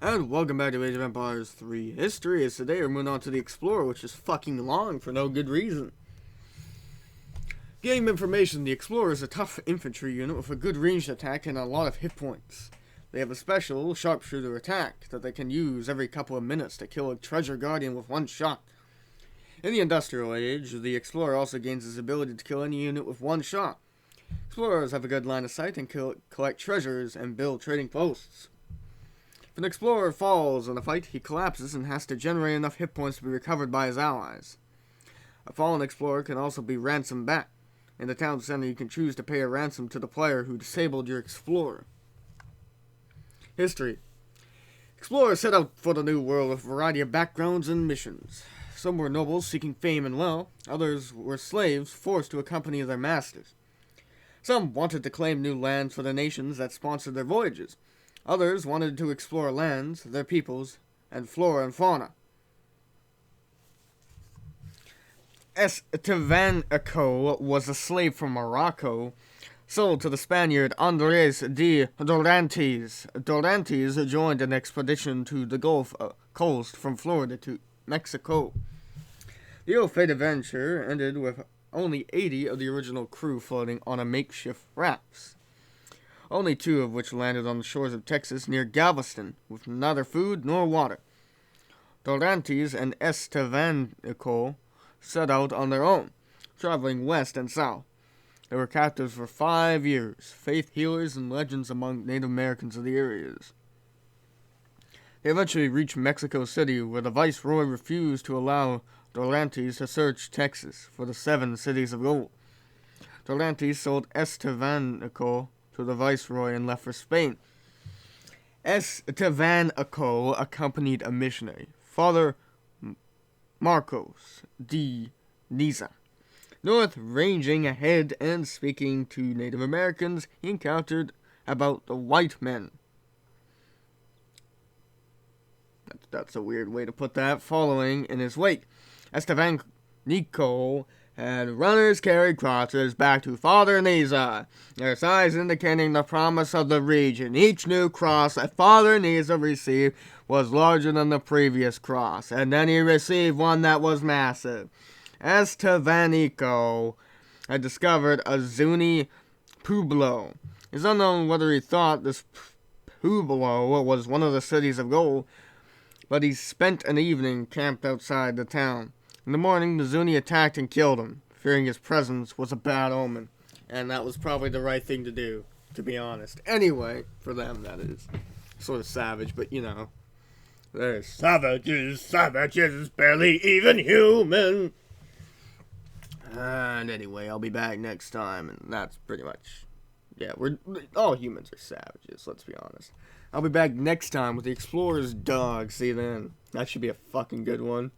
And welcome back to Age of Empires 3 History, as today we're moving on to the Explorer, which is fucking long for no good reason. Game information: the Explorer is a tough infantry unit with a good ranged attack and a lot of hit points. They have a special sharpshooter attack that they can use every couple of minutes to kill a treasure guardian with one shot. In the Industrial Age, the Explorer also gains his ability to kill any unit with one shot. Explorers have a good line of sight and collect treasures and build trading posts. If an explorer falls in a fight, he collapses and has to generate enough hit points to be recovered by his allies. A fallen explorer can also be ransomed back. In the town center, you can choose to pay a ransom to the player who disabled your explorer. History: Explorers set out for the New World with a variety of backgrounds and missions. Some were nobles seeking fame and wealth, others were slaves forced to accompany their masters. Some wanted to claim new lands for the nations that sponsored their voyages. Others wanted to explore lands, their peoples, and flora and fauna. Estevanco was a slave from Morocco, sold to the Spaniard Andres de Dorantes. Dorantes joined an expedition to the Gulf Coast from Florida to Mexico. The ill-fated adventure ended with only 80 of the original crew floating on a makeshift rafts, only 2 of which landed on the shores of Texas near Galveston, with neither food nor water. Dorantes and Estevanco set out on their own, traveling west and south. They were captives for 5 years, faith healers and legends among Native Americans of the areas. They eventually reached Mexico City, where the viceroy refused to allow Dorantes to search Texas for the 7 cities of gold. Dorantes sold Estevanco to the viceroy and left for Spain. Estevanco accompanied a missionary, Father Marcos de Niza. North, ranging ahead and speaking to Native Americans, he encountered about the white men. That's a weird way to put that. Following in his wake, Estevanco had runners carry crosses back to Father Niza, their size indicating the promise of the region. Each new cross that Father Niza received was larger than the previous cross, and then he received one that was massive. Estevanco had discovered a Zuni pueblo. It's unknown whether he thought this pueblo was one of the cities of gold, but he spent an evening camped outside the town. In the morning, the Zuni attacked and killed him, fearing his presence was a bad omen. And that was probably the right thing to do, to be honest. Anyway, for them, that is. Sort of savage, but you know. They're savages, barely even human. And anyway, I'll be back next time, and that's pretty much... Yeah, all humans are savages, let's be honest. I'll be back next time with the Explorer's dog. See you then. That should be a fucking good one.